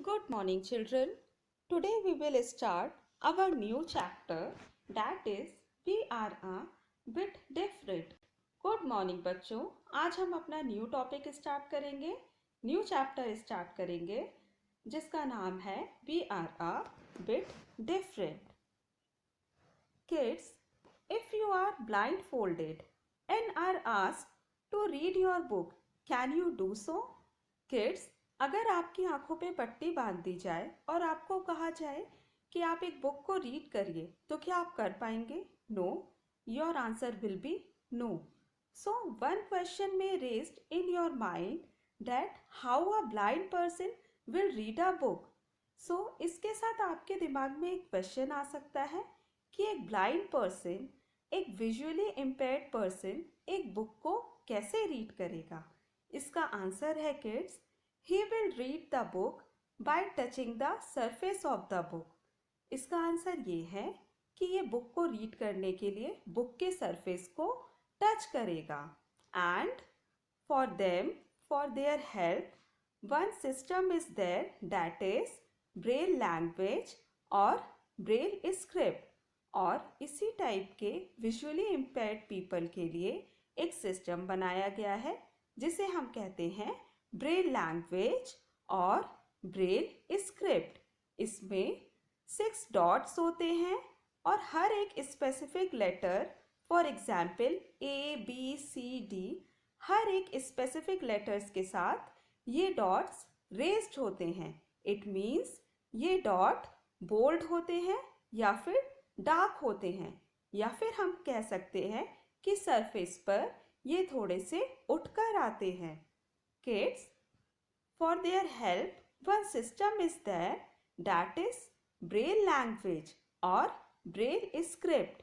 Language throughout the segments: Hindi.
Good morning, children. Today we will start our new chapter, that is we are a bit different. Good morning बच्चों. आज हम अपना न्यू टॉपिक स्टार्ट करेंगे, न्यू चैप्टर स्टार्ट करेंगे जिसका नाम है We are a bit different. Kids, if you are blindfolded and are asked to read your book, can you do so? Kids, अगर आपकी आंखों पे पट्टी बांध दी जाए और आपको कहा जाए कि आप एक बुक को रीड करिए तो क्या आप कर पाएंगे? No. Your answer will be no. So one question में raised in your mind that how a blind person will read a book. So इसके साथ आपके दिमाग में एक क्वेश्चन आ सकता है कि एक ब्लाइंड पर्सन, एक विजुअली इम्पेयर्ड पर्सन एक बुक को कैसे रीड करेगा? इसका आंसर है kids, he will read the book by touching the surface of the book. इसका आंसर ये है कि ये बुक को रीड करने के लिए बुक के सरफेस को टच करेगा. And for their help, one system is there, that is Braille language और ब्रेल स्क्रिप्ट. और इसी टाइप के विजुअली इम्पेयर्ड पीपल के लिए एक सिस्टम बनाया गया है जिसे हम कहते हैं ब्रेल लैंग्वेज और ब्रेल स्क्रिप्ट. इसमें 6 डॉट्स होते हैं और हर एक specific letter, for example ABCD, हर एक स्पेसिफिक लेटर्स के साथ ये डॉट्स रेज्ड होते हैं. इट मीन्स ये डॉट बोल्ड होते हैं या फिर डार्क होते हैं, या फिर हम कह सकते हैं कि सरफेस पर ये थोड़े से उठकर आते हैं. Kids, for their help, one system is there, that is Braille language or Braille script.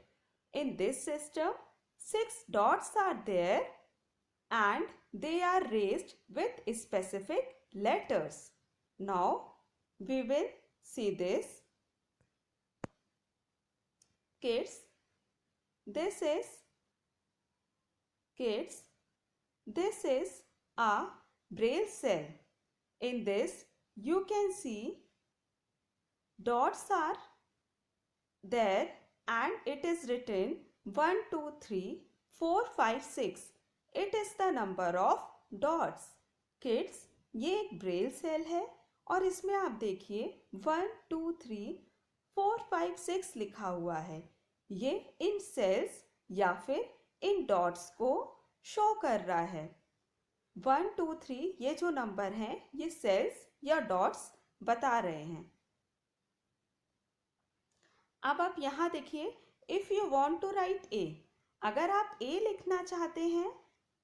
In this system, 6 dots are there and they are raised with specific letters. Now, we will see this. Kids, this is a Braille cell. In this, you can see dots are there and it is written 1, 2, 3, 4, 5, 6. It is the number of dots. Kids, ये एक ब्रेल सेल है और इसमें आप देखिए 1, 2, 3, 4, 5, 6 लिखा हुआ है. ये इन सेल्स या फिर इन डॉट्स को शो कर रहा है. 1, 2, 3 ये जो नंबर हैं ये सेल्स या डॉट्स बता रहे हैं. अब आप यहाँ देखिए, if you want to write A, अगर आप ए लिखना चाहते हैं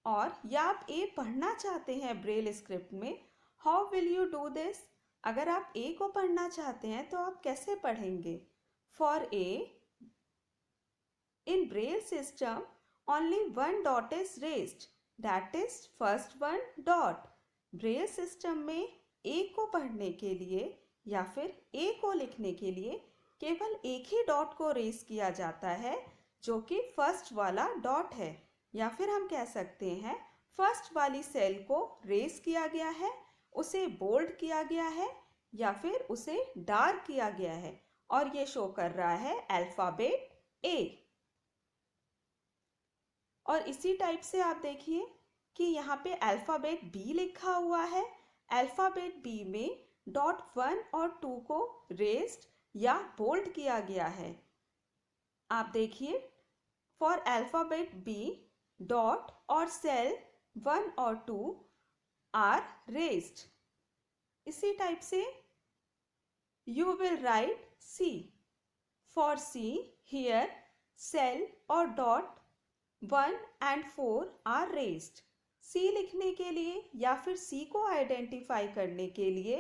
और या आप ए पढ़ना चाहते हैं ब्रेल स्क्रिप्ट में, how will you do this? अगर आप ए को पढ़ना चाहते हैं तो आप कैसे पढ़ेंगे? For a, in Braille system only 1 dot is raised, that is first 1 dot. Braille system में ए को पढ़ने के लिए या फिर ए को लिखने के लिए केवल एक ही डॉट को रेज किया जाता है जो कि फर्स्ट वाला डॉट है, या फिर हम कह सकते हैं फर्स्ट वाली सेल को रेज किया गया है, उसे बोल्ड किया गया है या फिर उसे डार्क किया गया है और ये शो कर रहा है अल्फ़ाबेट ए. और इसी टाइप से आप देखिए कि यहाँ पे अल्फ़ाबेट बी लिखा हुआ है. अल्फ़ाबेट बी में डॉट 1 और 2 को रेज्ड या बोल्ड किया गया है. आप देखिए, फॉर अल्फ़ाबेट बी, डॉट और सेल 1 और 2 आर रेज्ड. इसी टाइप से you will write C. For C, here cell और dot 1 and 4 are raised. C लिखने के लिए या फिर सी को आइडेंटिफाई करने के लिए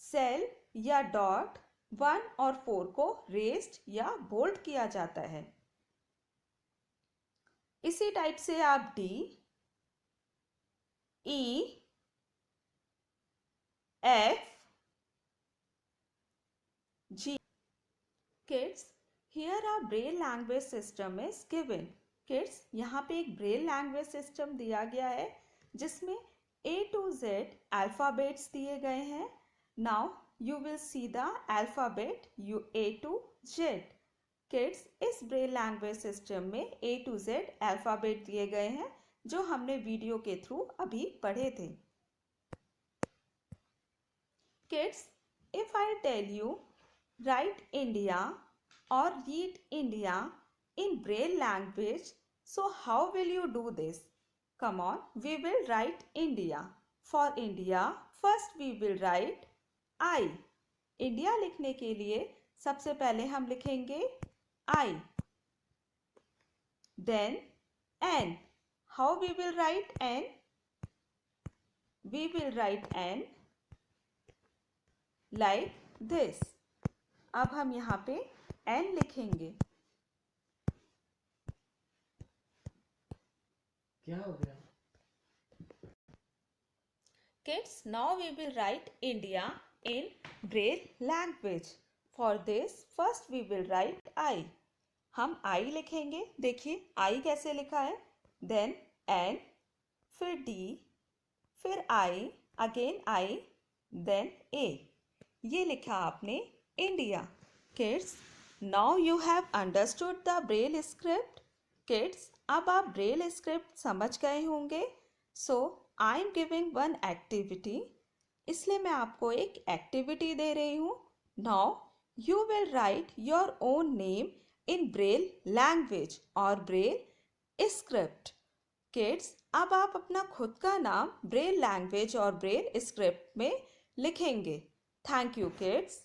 सेल या डॉट 1 और 4 को रेज्ड या बोल्ड किया जाता है. इसी टाइप से आप D, E, F, G. Kids, here a Braille language system is given. Kids, यहाँ पे एक ब्रेल लैंग्वेज सिस्टम दिया गया है जिसमें A to Z अल्फ़ाबेट्स दिए गए हैं. Now you will see the alphabet A to Z. Kids, इस ब्रेल लैंग्वेज सिस्टम में A to Z अल्फ़ाबेट दिए गए हैं जो हमने वीडियो के थ्रू अभी पढ़े थे. Kids, if I tell you write India or read India in Braille language, so how will you do this? Come on, we will write India. For India, first we will write I. India लिखने के लिए सबसे पहले हम लिखेंगे I. Then N. How we will write N? We will write N like this. अब हम यहाँ पे N लिखेंगे. क्या हो गया? Kids, now we will write India in Braille language. For this, first we will write I. हम I लिखेंगे. देखिए I कैसे लिखा है. Then N, फिर D, फिर I, again I, then A. ये लिखा आपने India. Kids, now you have understood the Braille script. Kids, अब आप Braille script समझ गए होंगे. So, I am giving one activity. इसलिए मैं आपको एक activity दे रही हूँ. Now, you will write your own name in Braille language और Braille script. Kids, अब आप अपना खुद का नाम Braille language और Braille script में लिखेंगे. Thank you, kids.